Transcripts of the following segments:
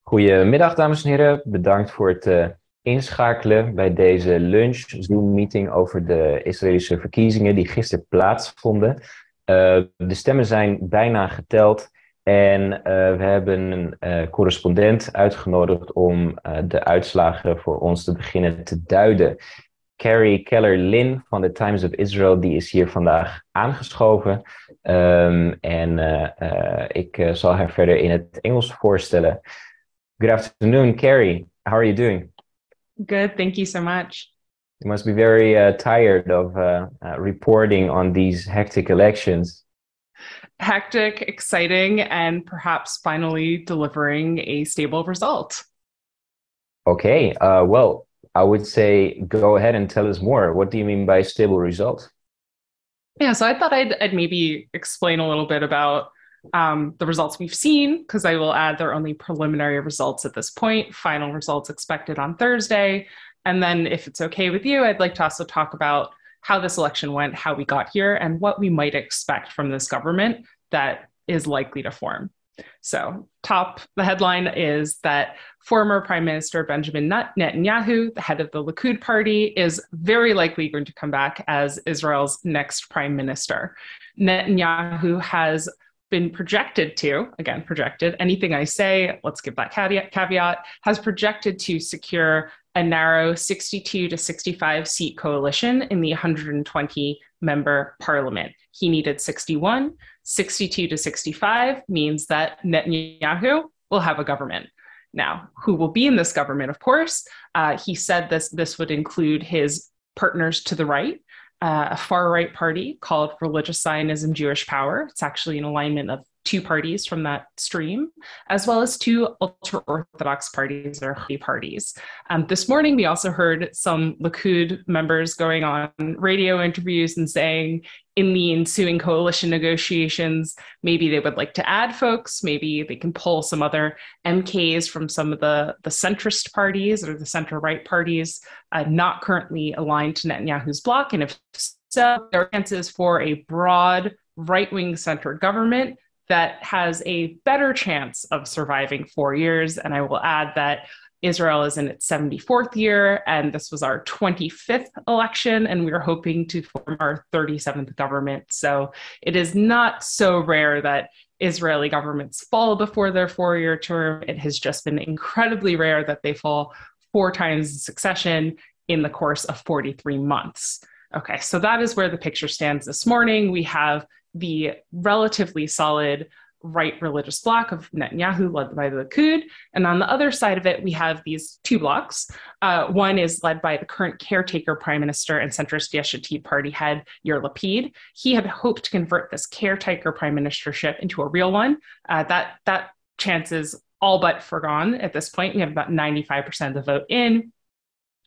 Goedemiddag, dames en heren. Bedankt voor het inschakelen bij deze lunch Zoom-meeting over de Israëlische verkiezingen die gisteren plaatsvonden. De stemmen zijn bijna geteld en we hebben een correspondent uitgenodigd om de uitslagen voor ons te beginnen te duiden. Carrie Keller-Lynn van de Times of Israel, die is hier vandaag aangeschoven. Ik zal haar verder in het Engels voorstellen. Good afternoon, Carrie. How are you doing? Good, thank you so much. You must be very tired of reporting on these hectic elections. Hectic, exciting, and perhaps finally delivering a stable result. Okay, well, I would say go ahead and tell us more. What do you mean by stable result? Yeah, so I thought I'd maybe explain a little bit about the results we've seen, because I will add they're only preliminary results at this point, final results expected on Thursday. And then if it's okay with you, I'd like to also talk about how this election went, how we got here, and what we might expect from this government that is likely to form. So the headline is that former Prime Minister Benjamin Netanyahu, the head of the Likud party, is very likely going to come back as Israel's next prime minister. Netanyahu has been projected, anything I say, let's give that caveat, has projected to secure a narrow 62 to 65 seat coalition in the 120 member parliament. He needed 61. 62 to 65 means that Netanyahu will have a government. Now, who will be in this government, of course? He said this would include his partners to the right, a far-right party called Religious Zionism Jewish Power. It's actually an alignment of two parties from that stream, as well as two ultra-Orthodox parties or Haredi parties. This morning, we also heard some Likud members going on radio interviews and saying in the ensuing coalition negotiations, maybe they would like to add folks, maybe they can pull some other MKs from some of the centrist parties or the center-right parties not currently aligned to Netanyahu's bloc. And if so, there are chances for a broad right-wing centered government that has a better chance of surviving 4 years. And I will add that Israel is in its 74th year, and this was our 25th election, and we are hoping to form our 37th government. So it is not so rare that Israeli governments fall before their 4-year term. It has just been incredibly rare that they fall 4 times in succession in the course of 43 months. Okay, so that is where the picture stands this morning. We have the relatively solid right religious bloc of Netanyahu led by the Likud. And on the other side of it, we have these two blocs. One is led by the current caretaker prime minister and centrist Yesh Atid party head, Yair Lapid. He had hoped to convert this caretaker prime ministership into a real one. That chance is all but forgone at this point. We have about 95% of the vote in.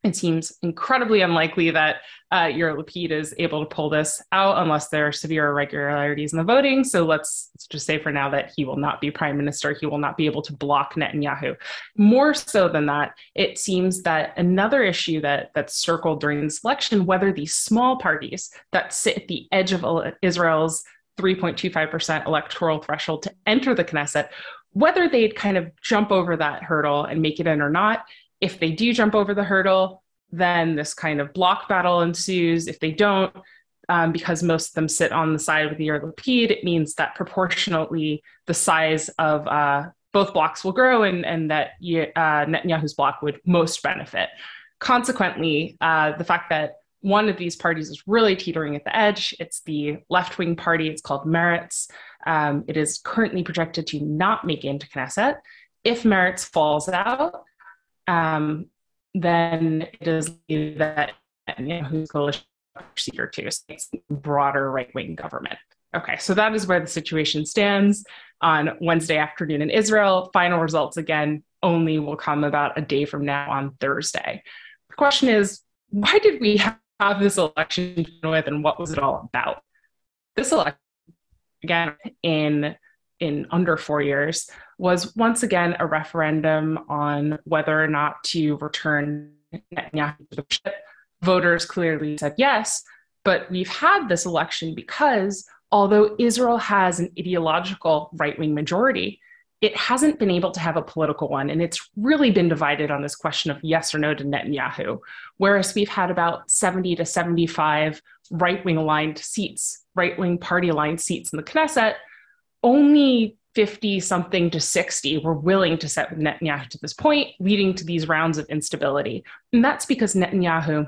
It seems incredibly unlikely that Yair Lapid is able to pull this out unless there are severe irregularities in the voting. So let's just say for now that he will not be prime minister. He will not be able to block Netanyahu. More so than that, it seems that another issue that circled during this election, whether these small parties that sit at the edge of Israel's 3.25% electoral threshold to enter the Knesset, whether they'd kind of jump over that hurdle and make it in or not. If they do jump over the hurdle, then this kind of block battle ensues. If they don't, because most of them sit on the side with Yair Lapid, it means that proportionately the size of both blocks will grow and that Netanyahu's bloc would most benefit. Consequently, the fact that one of these parties is really teetering at the edge, it's the left-wing party, it's called Meretz. It is currently projected to not make it into Knesset. If Meretz falls out, then it is that Netanyahu's coalition seat or two, so it's a broader right-wing government. Okay, so that is where the situation stands on Wednesday afternoon in Israel. Final results, again, only will come about a day from now on Thursday. The question is, why did we have this election to begin with, and what was it all about? This election, again, in under 4 years, was once again a referendum on whether or not to return Netanyahu to the leadership. Voters clearly said yes, but we've had this election because although Israel has an ideological right-wing majority, it hasn't been able to have a political one. And it's really been divided on this question of yes or no to Netanyahu. Whereas we've had about 70 to 75 right-wing aligned seats, right-wing party aligned seats in the Knesset, only 50 something to 60 were willing to set with Netanyahu to this point, leading to these rounds of instability. And that's because Netanyahu,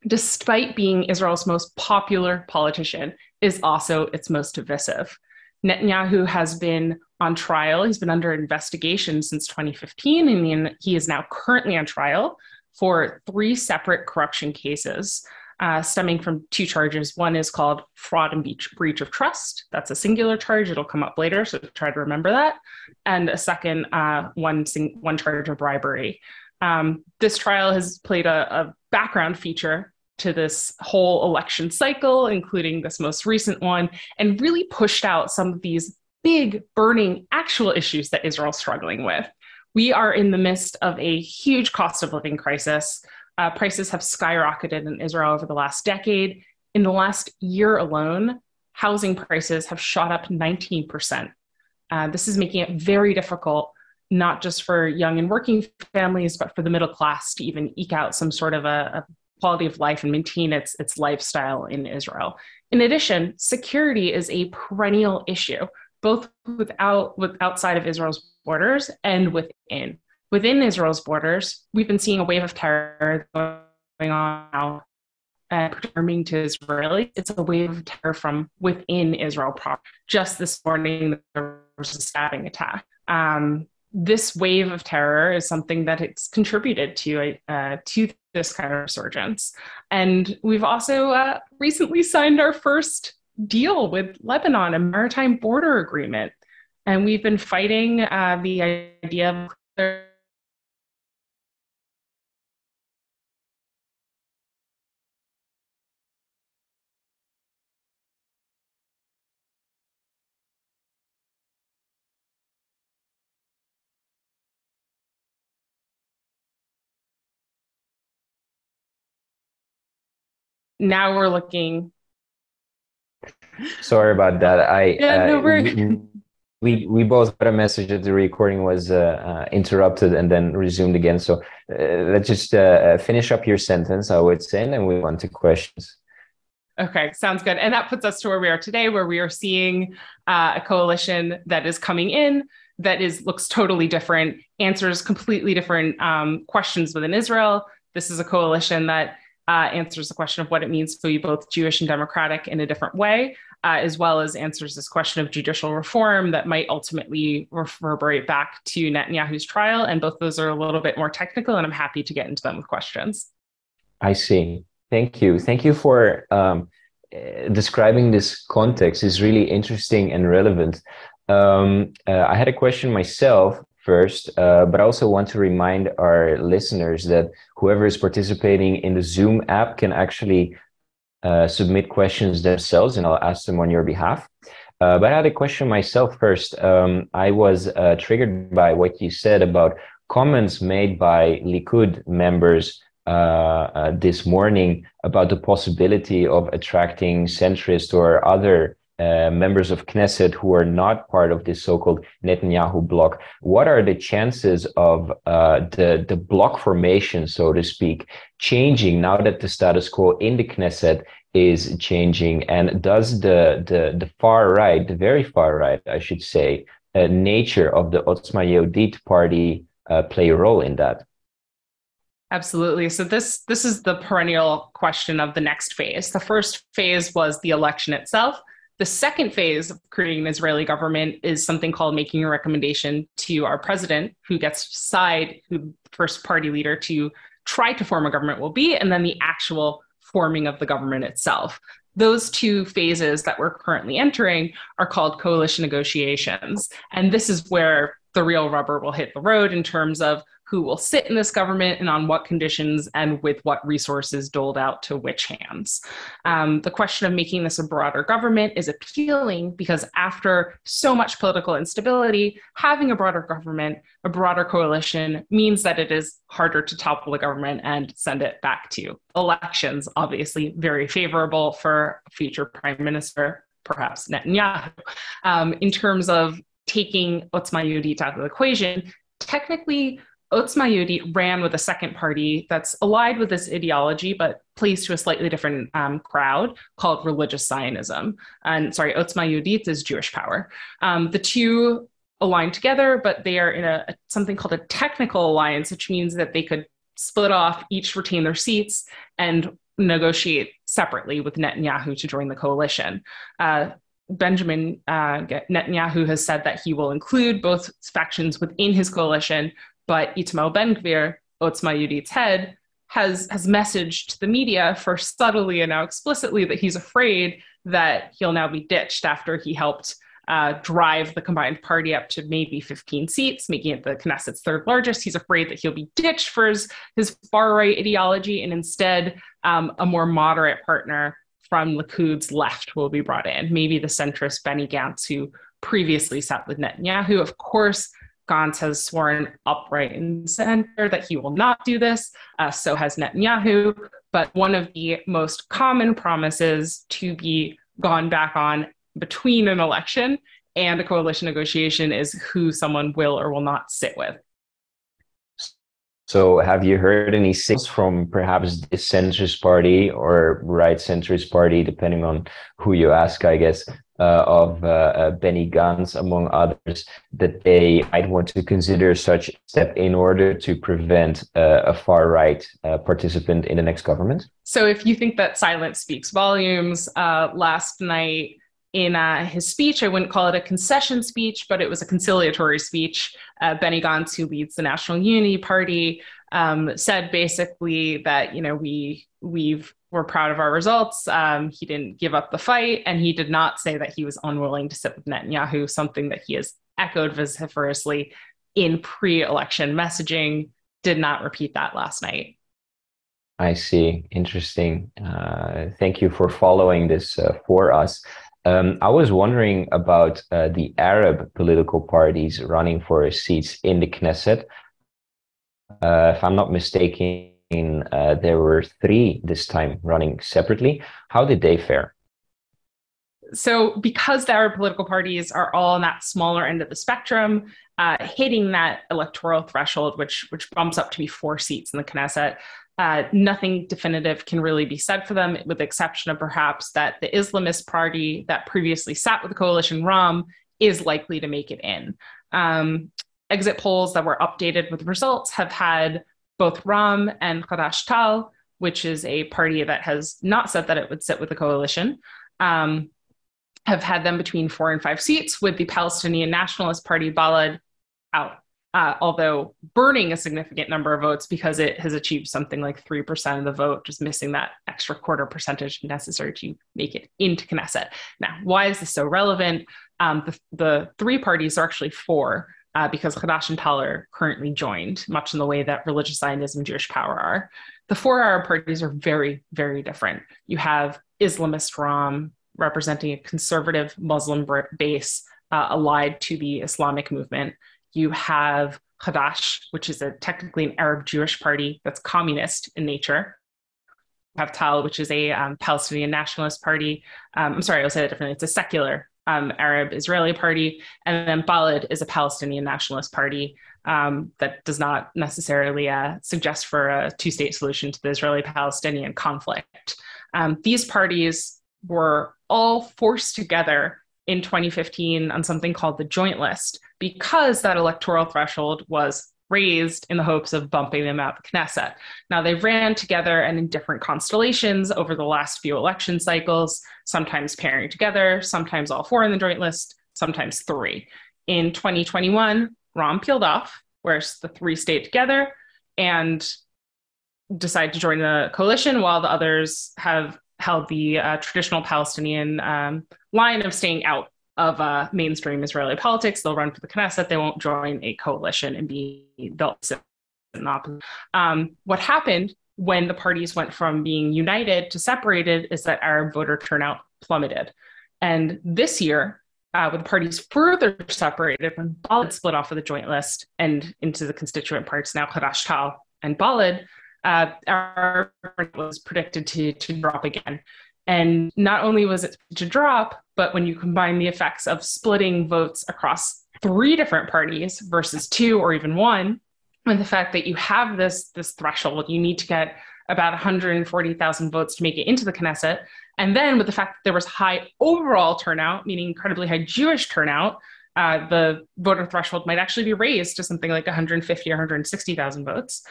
despite being Israel's most popular politician, is also its most divisive. Netanyahu has been on trial. He's been under investigation since 2015, and he is now currently on trial for 3 separate corruption cases stemming from 2 charges. One is called fraud and breach of trust. That's a singular charge. It'll come up later, so try to remember that. And a second, one charge of bribery. This trial has played a background feature to this whole election cycle, including this most recent one, and really pushed out some of these big, burning, actual issues that Israel's struggling with. We are in the midst of a huge cost of living crisis. Prices have skyrocketed in Israel over the last decade. In the last year alone, housing prices have shot up 19%. This is making it very difficult, not just for young and working families, but for the middle class to even eke out some sort of a quality of life and maintain its lifestyle in Israel. In addition, security is a perennial issue, both outside of Israel's borders and within. Within Israel's borders, we've been seeing a wave of terror going on now and perturbing to Israelis. It's a wave of terror from within Israel proper. Just this morning, there was a stabbing attack. This wave of terror is something that has contributed to this kind of resurgence. And we've also recently signed our first deal with Lebanon, a maritime border agreement. And we've been fighting the idea of now we're looking. Sorry about that. No, we both got a message that the recording was interrupted and then resumed again. So let's just finish up your sentence, I would say, and then we move on to questions. Okay, sounds good. And that puts us to where we are today, where we are seeing a coalition that is coming in that looks totally different, answers completely different questions within Israel. This is a coalition that answers the question of what it means to be both Jewish and democratic in a different way, as well as answers this question of judicial reform that might ultimately reverberate back to Netanyahu's trial. And both those are a little bit more technical, and I'm happy to get into them with questions. I see. Thank you. Thank you for describing this context. It's really interesting and relevant. I had a question myself first, but I also want to remind our listeners that whoever is participating in the Zoom app can actually submit questions themselves, and I'll ask them on your behalf. But I had a question myself first. I was triggered by what you said about comments made by Likud members this morning about the possibility of attracting centrist or other members of Knesset who are not part of this so-called Netanyahu bloc. What are the chances of the bloc formation, so to speak, changing now that the status quo in the Knesset is changing? And does the far right, the very far right, I should say, nature of the Otzma Yehudit party play a role in that? Absolutely. So this is the perennial question of the next phase. The first phase was the election itself. The second phase of creating an Israeli government is something called making a recommendation to our president, who gets to decide who the first party leader to try to form a government will be, and then the actual forming of the government itself. Those 2 phases that we're currently entering are called coalition negotiations. And this is where the real rubber will hit the road in terms of who will sit in this government and on what conditions and with what resources doled out to which hands. The question of making this a broader government is appealing because after so much political instability, having a broader government, a broader coalition means that it is harder to topple the government and send it back to elections, obviously very favorable for future prime minister, perhaps Netanyahu. In terms of taking Otzma Yehudit out of the equation, technically Otzma Yehudit ran with a second party that's allied with this ideology, but plays to a slightly different crowd called religious Zionism. And sorry, Otzma Yehudit is Jewish Power. The two align together, but they are in something called a technical alliance, which means that they could split off, each retain their seats, and negotiate separately with Netanyahu to join the coalition. Benjamin Netanyahu has said that he will include both factions within his coalition, but Itamar Ben-Gvir, Otzma Yehudit's head, has messaged to the media, first subtly and now explicitly, that he's afraid that he'll now be ditched after he helped drive the combined party up to maybe 15 seats, making it the Knesset's third largest. He's afraid that he'll be ditched for his far-right ideology, and instead a more moderate partner from Likud's left will be brought in. Maybe the centrist Benny Gantz, who previously sat with Netanyahu. Of course, Gantz has sworn upright and center that he will not do this. So has Netanyahu. But one of the most common promises to be gone back on between an election and a coalition negotiation is who someone will or will not sit with. So have you heard any signals from perhaps the centrist party or right centrist party, depending on who you ask, I guess, of Benny Gantz, among others, that they might want to consider such a step in order to prevent a far-right participant in the next government? So if you think that silence speaks volumes, last night, in his speech, I wouldn't call it a concession speech, but it was a conciliatory speech. Benny Gantz, who leads the National Unity Party, said basically that, you know, we're proud of our results. He didn't give up the fight, and he did not say that he was unwilling to sit with Netanyahu, something that he has echoed vociferously in pre-election messaging. Did not repeat that last night. I see. Interesting. Thank you for following this for us. I was wondering about the Arab political parties running for seats in the Knesset. If I'm not mistaken, there were 3 this time running separately. How did they fare? So because the Arab political parties are all on that smaller end of the spectrum, hitting that electoral threshold, which bumps up to be 4 seats in the Knesset, nothing definitive can really be said for them, with the exception of perhaps that the Islamist party that previously sat with the coalition Ram is likely to make it in. Exit polls that were updated with results have had both Ram and Hadash Tal, which is a party that has not said that it would sit with the coalition, have had them between 4 and 5 seats, with the Palestinian Nationalist Party Balad out. Although burning a significant number of votes because it has achieved something like 3% of the vote, just missing that extra quarter percentage necessary to make it into Knesset. Now, why is this so relevant? The 3 parties are actually 4 because Hadash and Tal are currently joined, much in the way that religious Zionism and Jewish Power are. The 4 Arab parties are very, very different. You have Islamist Ram, representing a conservative Muslim base allied to the Islamic movement. You have Hadash, which is technically an Arab Jewish party that's communist in nature. You have Tal, which is a Palestinian nationalist party. I'm sorry, I'll say that differently. It's a secular Arab Israeli party. And then Balad is a Palestinian nationalist party that does not necessarily suggest for a 2-state solution to the Israeli-Palestinian conflict. These parties were all forced together in 2015 on something called the Joint List, because that electoral threshold was raised in the hopes of bumping them out the Knesset. Now, they ran together and in different constellations over the last few election cycles, sometimes pairing together, sometimes all 4 in the Joint List, sometimes 3. In 2021, Ram peeled off, whereas the 3 stayed together and decided to join the coalition, while the others have held the traditional Palestinian line of staying out of mainstream Israeli politics. They'll run for the Knesset. They won't join a coalition and they'll sit in opposition. What happened when the parties went from being united to separated is that Arab voter turnout plummeted. And this year, with the parties further separated, when Balad split off of the Joint List and into the constituent parts, now Hadash Tal and Balad, our was predicted to drop again. And not only was it to drop, but when you combine the effects of splitting votes across three different parties versus two or even one, and the fact that you have this threshold, you need to get about 140,000 votes to make it into the Knesset. And then with the fact that there was high overall turnout, meaning incredibly high Jewish turnout, the voter threshold might actually be raised to something like 150 or 160,000 votes.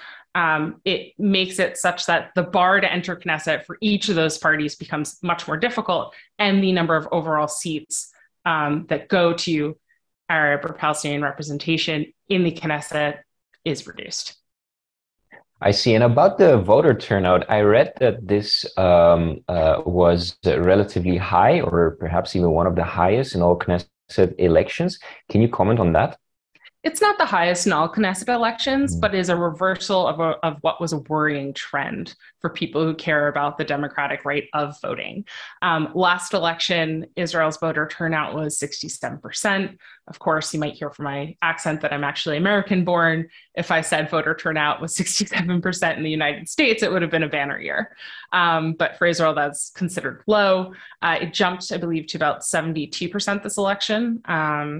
It makes it such that the bar to enter Knesset for each of those parties becomes much more difficult, and the number of overall seats that go to Arab or Palestinian representation in the Knesset is reduced. I see. And about the voter turnout, I read that this was relatively high, or perhaps even one of the highest in all Knesset elections. Can you comment on that? It's not the highest in all Knesset elections, but is a reversal of what was a worrying trend for people who care about the democratic right of voting. Last election, Israel's voter turnout was 67%. Of course, you might hear from my accent that I'm actually American-born. If I said voter turnout was 67% in the United States, it would have been a banner year. But for Israel, that's considered low. It jumped, I believe, to about 72% this election,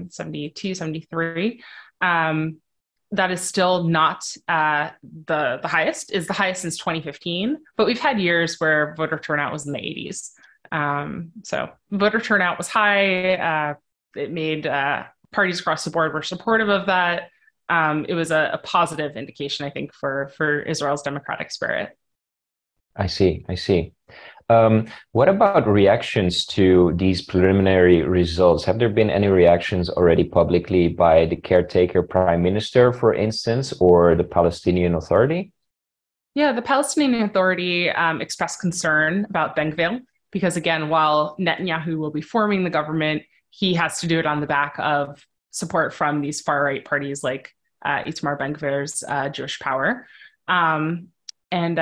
72, 73. That is still not the highest, is the highest since 2015, but we've had years where voter turnout was in the 80s. So voter turnout was high. It made parties across the board were supportive of that. It was a positive indication, I think, for Israel's democratic spirit. I see. What about reactions to these preliminary results? Have there been any reactions already publicly by the caretaker prime minister, for instance, or the Palestinian Authority? Yeah, the Palestinian Authority expressed concern about Ben Gvir, because again, while Netanyahu will be forming the government, he has to do it on the back of support from these far-right parties like Itamar Ben Gvir's Jewish Power. And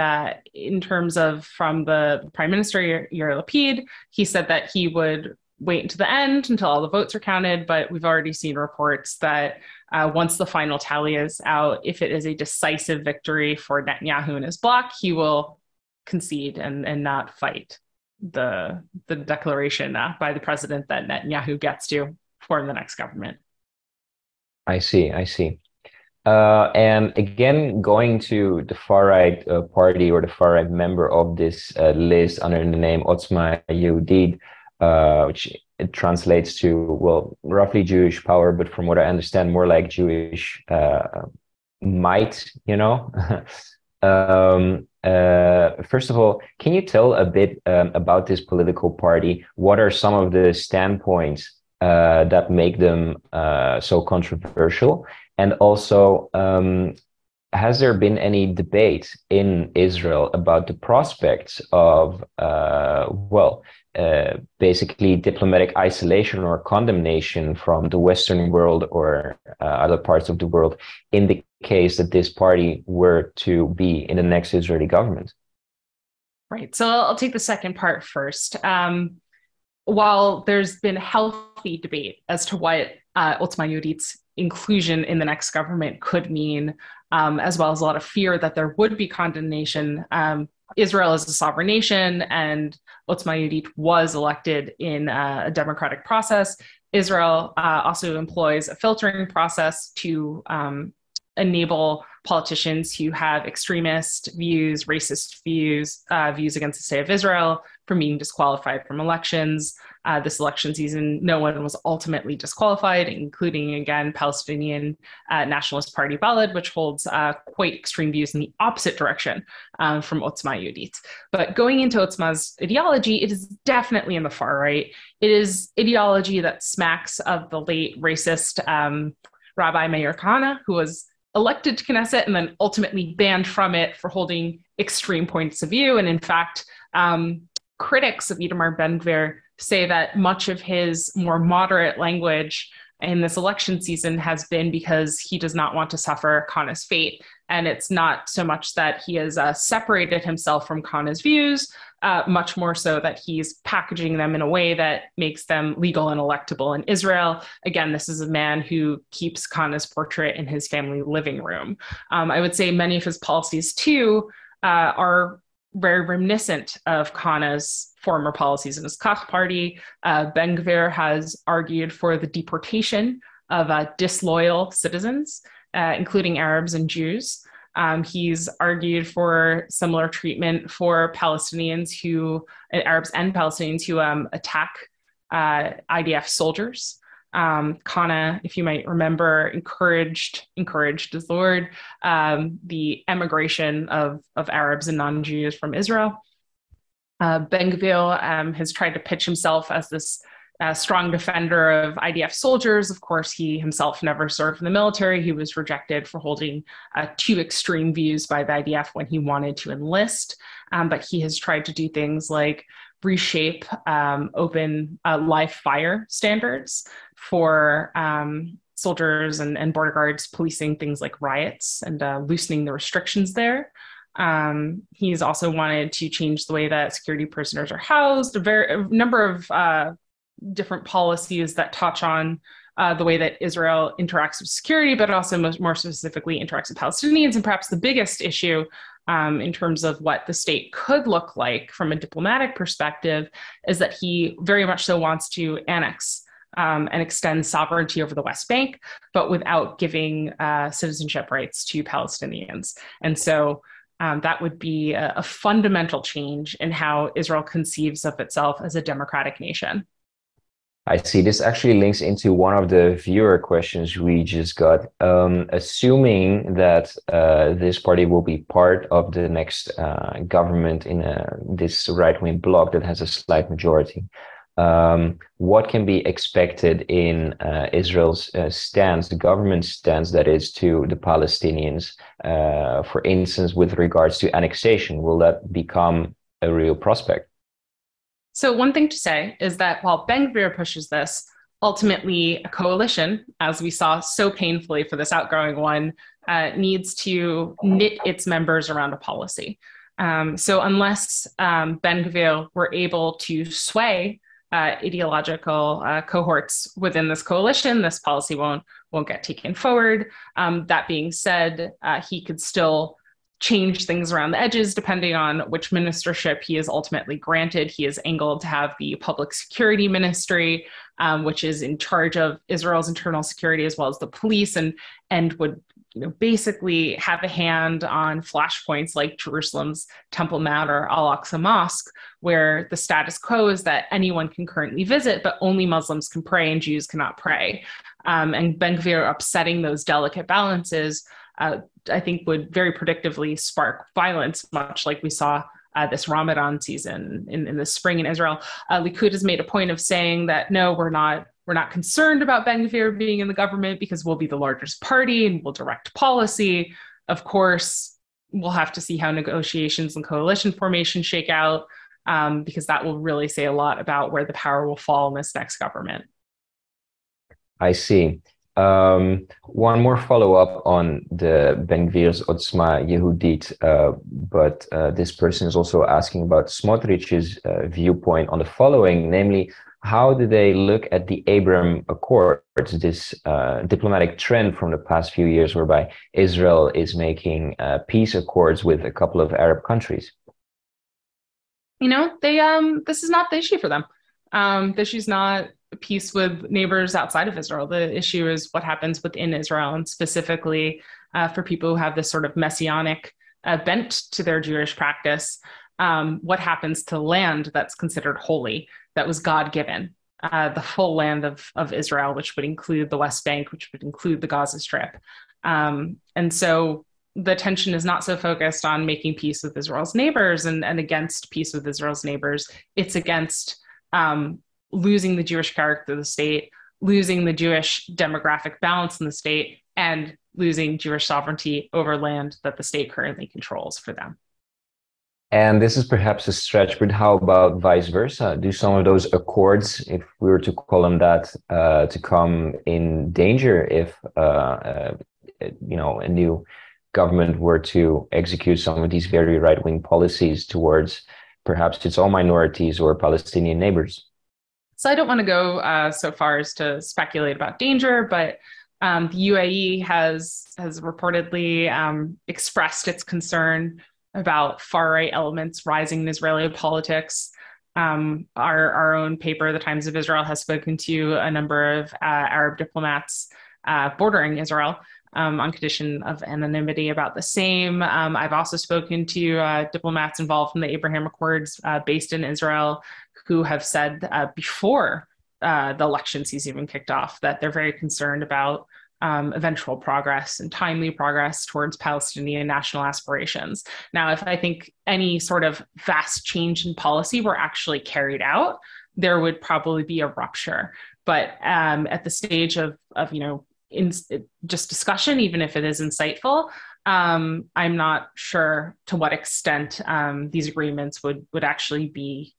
in terms of from the Prime Minister, Yair Lapid, he said that he would wait until the end, until all the votes are counted. But we've already seen reports that once the final tally is out, if it is a decisive victory for Netanyahu and his bloc, he will concede and not fight the declaration by the president that Netanyahu gets to form the next government. I see. And again, going to the far-right party or the far-right member of this list under the name Otzma Yehudit, which it translates to, well, roughly Jewish power, but from what I understand, more like Jewish might, First of all, can you tell a bit about this political party? What are some of the standpoints that make them so controversial? And also, has there been any debate in Israel about the prospects of, basically diplomatic isolation or condemnation from the Western world or other parts of the world in the case that this party were to be in the next Israeli government? Right. So I'll take the second part first. While there's been healthy debate as to what Otzma Yehudit's inclusion in the next government could mean, as well as a lot of fear that there would be condemnation. Israel is a sovereign nation, and Otzma Yehudit was elected in a democratic process. Israel also employs a filtering process to enable politicians who have extremist views, racist views, views against the state of Israel from being disqualified from elections. This election season, no one was ultimately disqualified, including, again, Palestinian Nationalist Party Balad, which holds quite extreme views in the opposite direction from Otzma Yehudit. But going into Otzma's ideology, it is definitely in the far right. It is ideology that smacks of the late racist Rabbi Meir Kahane, who was elected to Knesset and then ultimately banned from it for holding extreme points of view. And in fact, critics of Itamar Ben Gvir say that much of his more moderate language in this election season has been because he does not want to suffer Kahane's fate. And it's not so much that he has separated himself from Kahane's views, much more so that he's packaging them in a way that makes them legal and electable in Israel. Again, this is a man who keeps Kahane's portrait in his family living room. I would say many of his policies, too, are very reminiscent of Kahane's former policies in his Kach party. Ben Gvir has argued for the deportation disloyal citizens, including Arabs and Jews. He's argued for similar treatment for Arabs and Palestinians who attack IDF soldiers. Kana, if you might remember, encouraged is the word, the emigration of Arabs and non-Jews from Israel. Ben-Gvir has tried to pitch himself as this strong defender of IDF soldiers. Of course, he himself never served in the military. He was rejected for holding too extreme views by the IDF when he wanted to enlist. But he has tried to do things like reshape open live fire standards for soldiers and border guards policing things like riots and loosening the restrictions there. He's also wanted to change the way that security prisoners are housed, a number of different policies that touch on the way that Israel interacts with security, but also more specifically interacts with Palestinians. And perhaps the biggest issue in terms of what the state could look like from a diplomatic perspective is that he very much so wants to annex and extend sovereignty over the West Bank, but without giving citizenship rights to Palestinians. And so that would be a fundamental change in how Israel conceives of itself as a democratic nation. I see. This actually links into one of the viewer questions we just got. Assuming that this party will be part of the next government in this right-wing bloc that has a slight majority, what can be expected in Israel's stance, the government's stance, that is, to the Palestinians, for instance, with regards to annexation? Will that become a real prospect? So one thing to say is that while Ben-Gvir pushes this, ultimately a coalition, as we saw so painfully for this outgoing one, needs to knit its members around a policy. So unless Ben-Gvir were able to sway ideological cohorts within this coalition, this policy won't get taken forward. That being said, he could still change things around the edges depending on which ministership he is ultimately granted. He is angled to have the public security ministry, which is in charge of Israel's internal security as well as the police, and would basically have a hand on flashpoints like Jerusalem's Temple Mount or Al-Aqsa Mosque, where the status quo is that anyone can currently visit, but only Muslims can pray and Jews cannot pray. And Ben-Gvir upsetting those delicate balances I think would very predictably spark violence, much like we saw this Ramadan season in the spring in Israel. Likud has made a point of saying that, no, we're not concerned about Ben-Gvir being in the government because we'll be the largest party and we'll direct policy. Of course, we'll have to see how negotiations and coalition formation shake out, because that will really say a lot about where the power will fall in this next government. I see. One more follow-up on the Ben-Gvir's Otzma Yehudit, but this person is also asking about Smotrich's viewpoint on the following, namely, how do they look at the Abraham Accords, this diplomatic trend from the past few years whereby Israel is making peace accords with a couple of Arab countries? This is not the issue for them. The issue is not peace with neighbors outside of Israel. The issue is what happens within Israel, and specifically for people who have this sort of messianic bent to their Jewish practice, what happens to land that's considered holy, that was God-given, the full land of Israel, which would include the West Bank, which would include the Gaza Strip. And so the tension is not so focused on making peace with Israel's neighbors and against peace with Israel's neighbors. It's against losing the Jewish character of the state, losing the Jewish demographic balance in the state, and losing Jewish sovereignty over land that the state currently controls for them. And this is perhaps a stretch, but how about vice versa? Do some of those accords, if we were to call them that, to come in danger if a new government were to execute some of these very right-wing policies towards perhaps its own minorities or Palestinian neighbors? So I don't want to go so far as to speculate about danger, but the UAE has reportedly expressed its concern about far-right elements rising in Israeli politics. Our own paper, The Times of Israel, has spoken to a number of Arab diplomats bordering Israel on condition of anonymity about the same. I've also spoken to diplomats involved in the Abraham Accords based in Israel who have said before the election season even kicked off that they're very concerned about eventual progress and timely progress towards Palestinian national aspirations. Now, if I think any sort of vast change in policy were actually carried out, there would probably be a rupture. But at the stage of in just discussion, even if it is insightful, I'm not sure to what extent these agreements would actually be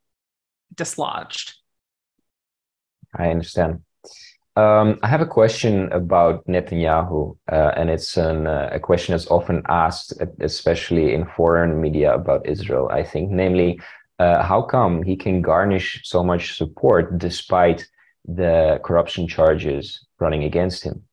dislodged. I understand. I have a question about Netanyahu, and it's a question that's often asked, especially in foreign media about Israel, I think, namely, how come he can garnish so much support despite the corruption charges running against him?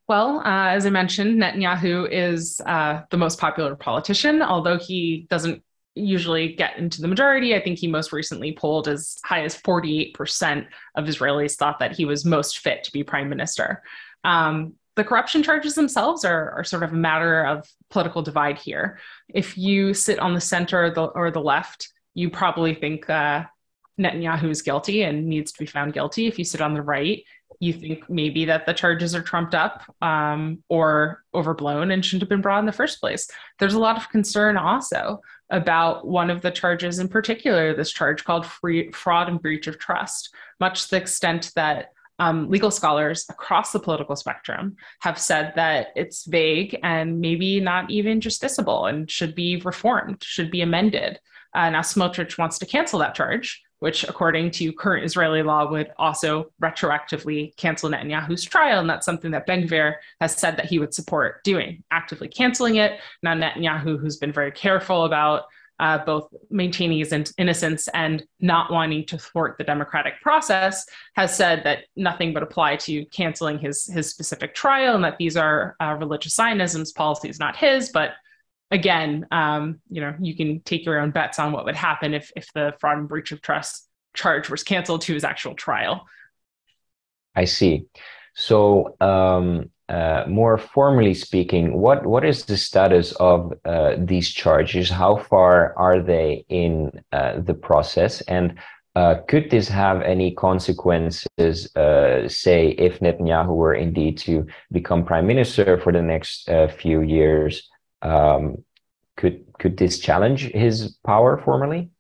Well, as I mentioned, Netanyahu is the most popular politician, although he doesn't usually get into the majority. I think he most recently polled as high as 48% of Israelis thought that he was most fit to be prime minister. The corruption charges themselves are sort of a matter of political divide here. If you sit on the center or the left, you probably think Netanyahu is guilty and needs to be found guilty. If you sit on the right, you think maybe that the charges are trumped up or overblown and shouldn't have been brought in the first place. There's a lot of concern also about one of the charges in particular, this charge called fraud and breach of trust, much to the extent that legal scholars across the political spectrum have said that it's vague and maybe not even justiciable and should be reformed, should be amended. Now Smotrich wants to cancel that charge, which according to current Israeli law would also retroactively cancel Netanyahu's trial. And that's something that Ben-Gvir has said that he would support doing, actively canceling it. Now Netanyahu, who's been very careful about both maintaining his innocence and not wanting to thwart the democratic process, has said that nothing but apply to canceling his specific trial and that these are religious Zionism's policies, not his, but again, you can take your own bets on what would happen if the fraud and breach of trust charge was canceled to his actual trial. I see. So, more formally speaking, what is the status of these charges? How far are they in the process? And could this have any consequences, say, if Netanyahu were indeed to become prime minister for the next few years? Could this challenge his power formally?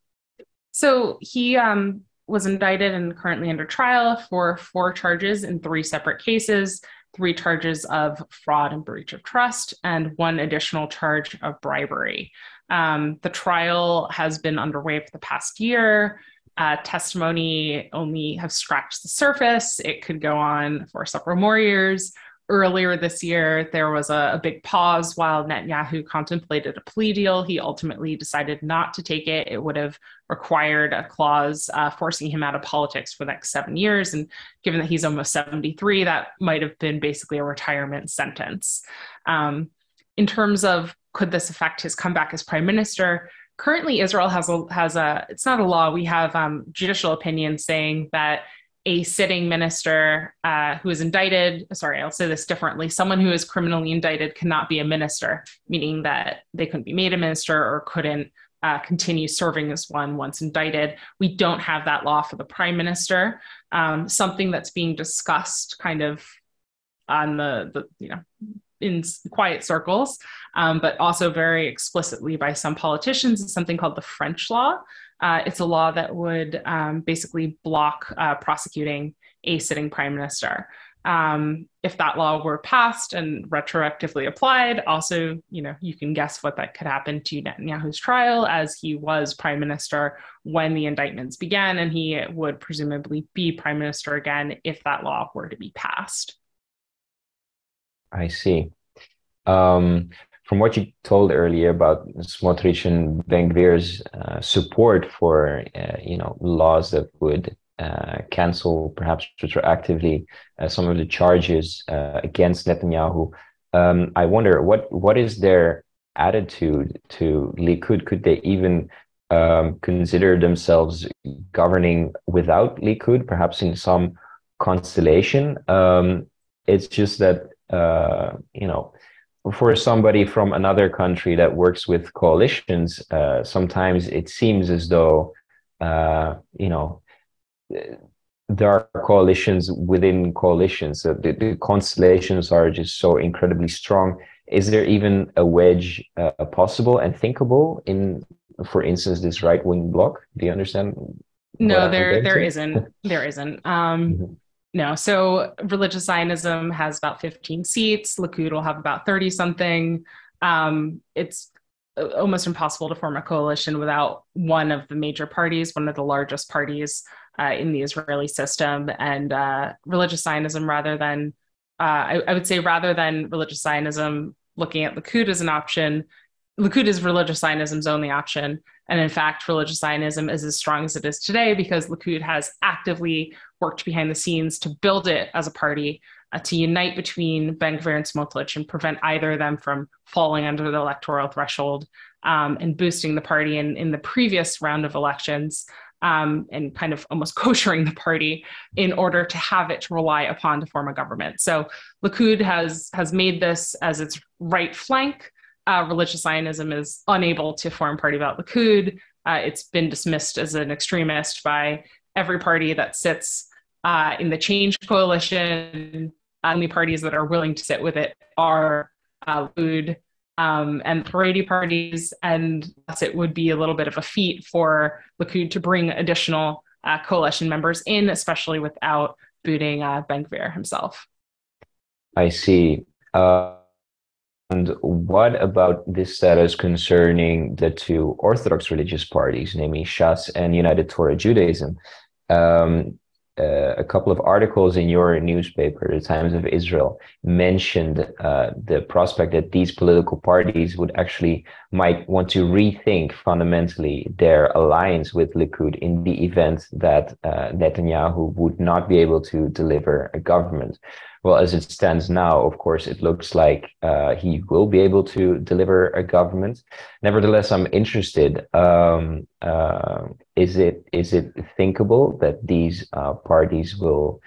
So he was indicted and currently under trial for 4 charges in 3 separate cases, 3 charges of fraud and breach of trust, and 1 additional charge of bribery. The trial has been underway for the past year. Testimony only have scratched the surface. It could go on for several more years. Earlier this year, there was a big pause while Netanyahu contemplated a plea deal. He ultimately decided not to take it. It would have required a clause forcing him out of politics for the next 7 years. And given that he's almost 73, that might have been basically a retirement sentence. In terms of could this affect his comeback as prime minister, currently Israel has a it's not a law. We have judicial opinion saying that a sitting minister who is indicted, sorry, I'll say this differently, someone who is criminally indicted cannot be a minister, meaning that they couldn't be made a minister or couldn't continue serving as one once indicted. We don't have that law for the prime minister, something that's being discussed kind of on the in quiet circles, but also very explicitly by some politicians, is something called the French law. It's a law that would basically block prosecuting a sitting prime minister. If that law were passed and retroactively applied, also, you can guess what that could happen to Netanyahu's trial, as he was prime minister when the indictments began, and he would presumably be prime minister again if that law were to be passed. I see. From what you told earlier about Smotrich and Ben-Gvir's support for laws that would cancel perhaps retroactively some of the charges against Netanyahu, I wonder what is their attitude to Likud? Could they even consider themselves governing without Likud, perhaps in some constellation. It's just that, for somebody from another country that works with coalitions, sometimes it seems as though, there are coalitions within coalitions. So the constellations are just so incredibly strong. Is there even a wedge possible and thinkable in, for instance, this right-wing bloc? Do you understand? No, there isn't. There isn't. No. So religious Zionism has about 15 seats. Likud will have about 30 something. It's almost impossible to form a coalition without one of the major parties, one of the largest parties in the Israeli system. And religious Zionism, I would say rather than religious Zionism looking at Likud as an option, Likud is religious Zionism's only option. And in fact, religious Zionism is as strong as it is today because Likud has actively worked behind the scenes to build it as a party, to unite between Ben-Gvir and Smotrich and prevent either of them from falling under the electoral threshold, and boosting the party in the previous round of elections, and kind of almost koshering the party in order to have it to rely upon to form a government. So Likud has made this as its right flank. Religious Zionism is unable to form party without Likud. It's been dismissed as an extremist by every party that sits in the Change coalition. Only parties that are willing to sit with it are Likud and the Haredi parties, and thus it would be a little bit of a feat for Likud to bring additional coalition members in, especially without booting Ben-Gvir himself. I see. And what about this status concerning the two Orthodox religious parties, namely Shas and United Torah Judaism? A couple of articles in your newspaper, The Times of Israel, mentioned the prospect that these political parties might want to rethink fundamentally their alliance with Likud in the event that Netanyahu would not be able to deliver a government. Well, as it stands now, of course, it looks like he will be able to deliver a government. Nevertheless, I'm interested. Is it thinkable that these parties will,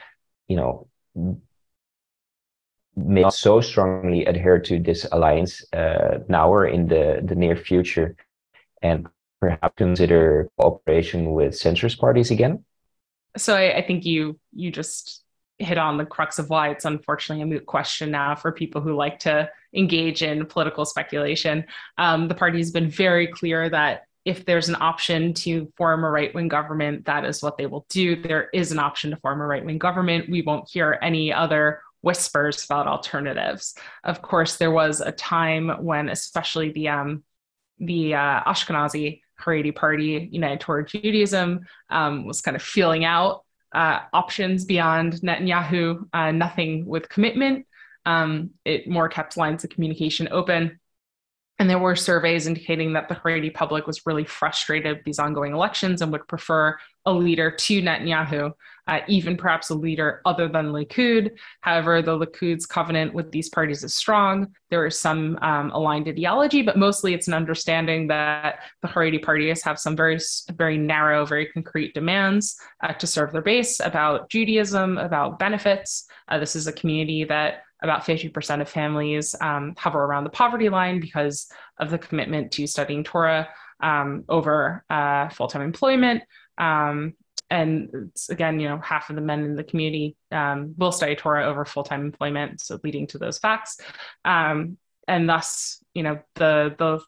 may so strongly adhere to this alliance now or in the near future, and perhaps consider cooperation with centrist parties again? So I think you just hit on the crux of why it's unfortunately a moot question now for people who like to engage in political speculation. The party has been very clear that if there's an option to form a right-wing government, that is what they will do. There is an option to form a right-wing government. We won't hear any other whispers about alternatives. Of course, there was a time when especially the Ashkenazi Haredi party, United Torah Judaism, was kind of feeling out options beyond Netanyahu, nothing with commitment. It more kept lines of communication open. And there were surveys indicating that the Haredi public was really frustrated with these ongoing elections and would prefer a leader to Netanyahu, even perhaps a leader other than Likud. However, the Likud's covenant with these parties is strong. There is some aligned ideology, but mostly it's an understanding that the Haredi parties have some very, very narrow, very concrete demands to serve their base about Judaism, about benefits. This is a community that about 50% of families hover around the poverty line because of the commitment to studying Torah over full-time employment. And it's, again, half of the men in the community will study Torah over full-time employment, so leading to those facts. And thus, the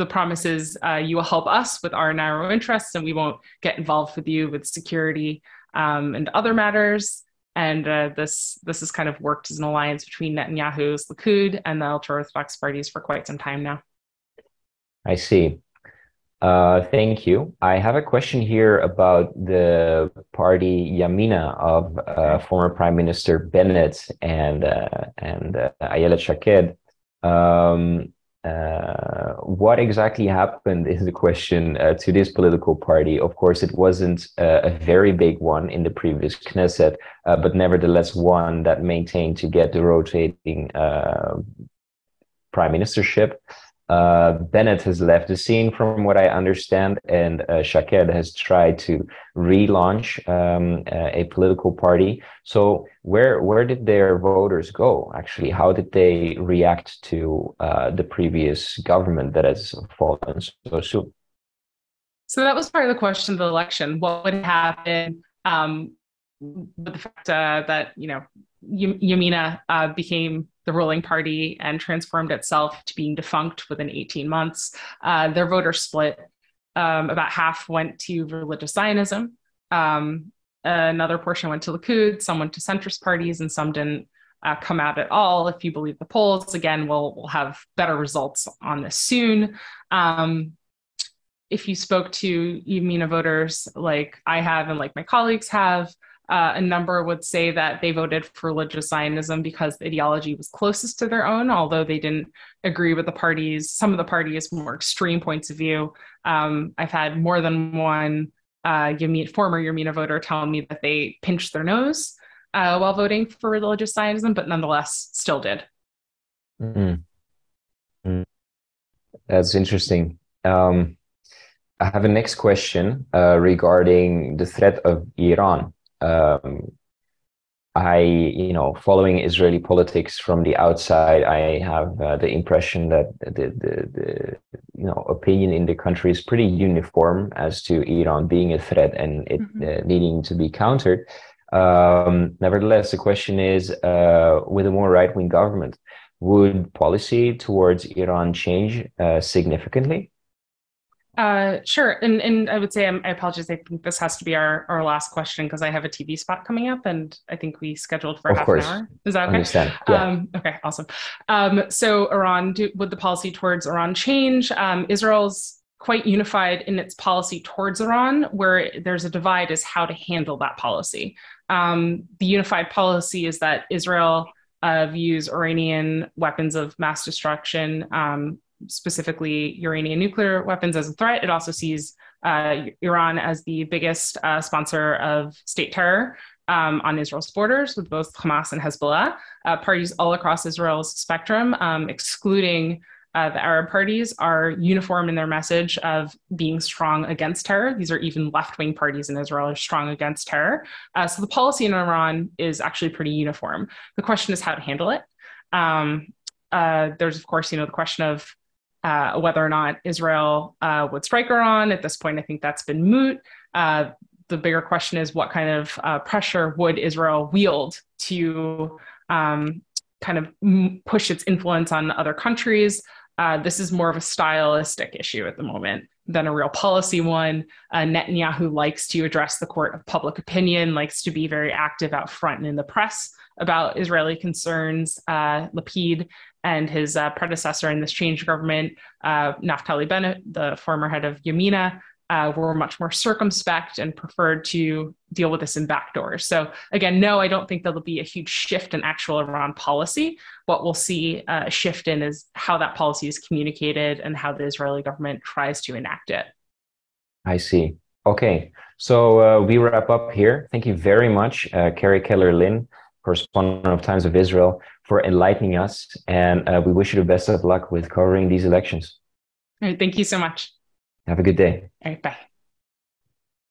promise is you will help us with our narrow interests, and we won't get involved with you with security and other matters. And this has kind of worked as an alliance between Netanyahu's Likud and the ultra-Orthodox parties for quite some time now. I see. Thank you. I have a question here about the party Yamina of former Prime Minister Bennett and Ayelet Shaked. What exactly happened is the question to this political party. Of course, it wasn't a very big one in the previous Knesset, but nevertheless one that maintained to get the rotating prime ministership. Bennett has left the scene, from what I understand, and Shaked has tried to relaunch a political party. So where did their voters go, actually? How did they react to the previous government that has fallen so soon? So that was part of the question of the election. What would happen with the fact that, Yamina became the ruling party and transformed itself to being defunct within 18 months. Their voters split. About half went to religious Zionism. Another portion went to Likud, some went to centrist parties, and some didn't come out at all. If you believe the polls, again, we'll have better results on this soon. If you spoke to Yamina voters like I have and like my colleagues have, a number would say that they voted for religious Zionism because the ideology was closest to their own, although they didn't agree with some of the party's more extreme points of view. I've had more than one former Yamina voter tell me that they pinched their nose while voting for religious Zionism, but nonetheless still did. Mm-hmm. That's interesting. I have a next question regarding the threat of Iran. Following Israeli politics from the outside, I have the impression that the opinion in the country is pretty uniform as to Iran being a threat and it needing to be countered. Nevertheless, the question is, with a more right-wing government, would policy towards Iran change significantly? Sure. And I would say, I apologize. I think this has to be our last question because I have a TV spot coming up and I think we scheduled for half an hour. Is that okay? Understand. Yeah. Okay, awesome. So Iran, would the policy towards Iran change? Israel's quite unified in its policy towards Iran, where there's a divide is how to handle that policy. The unified policy is that Israel views Iranian weapons of mass destruction, specifically Iranian nuclear weapons, as a threat. It also sees Iran as the biggest sponsor of state terror on Israel's borders with both Hamas and Hezbollah. Parties all across Israel's spectrum, excluding the Arab parties, are uniform in their message of being strong against terror. These are even left-wing parties in Israel are strong against terror. So the policy in Iran is actually pretty uniform. The question is how to handle it. There's, of course, the question of whether or not Israel would strike Iran. At this point, I think that's been moot. The bigger question is what kind of pressure would Israel wield to kind of push its influence on other countries. This is more of a stylistic issue at the moment than a real policy one. Netanyahu likes to address the court of public opinion, likes to be very active out front and in the press about Israeli concerns. Lapid and his predecessor in this changed government, Naftali Bennett, the former head of Yamina, were much more circumspect and preferred to deal with this in backdoors. So again, no, I don't think there'll be a huge shift in actual Iran policy. What we'll see a shift in is how that policy is communicated and how the Israeli government tries to enact it. I see. Okay, so we wrap up here. Thank you very much, Carrie Keller-Lynn, correspondent of Times of Israel, for enlightening us. And we wish you the best of luck with covering these elections. All right, thank you so much. Have a good day. All right, bye.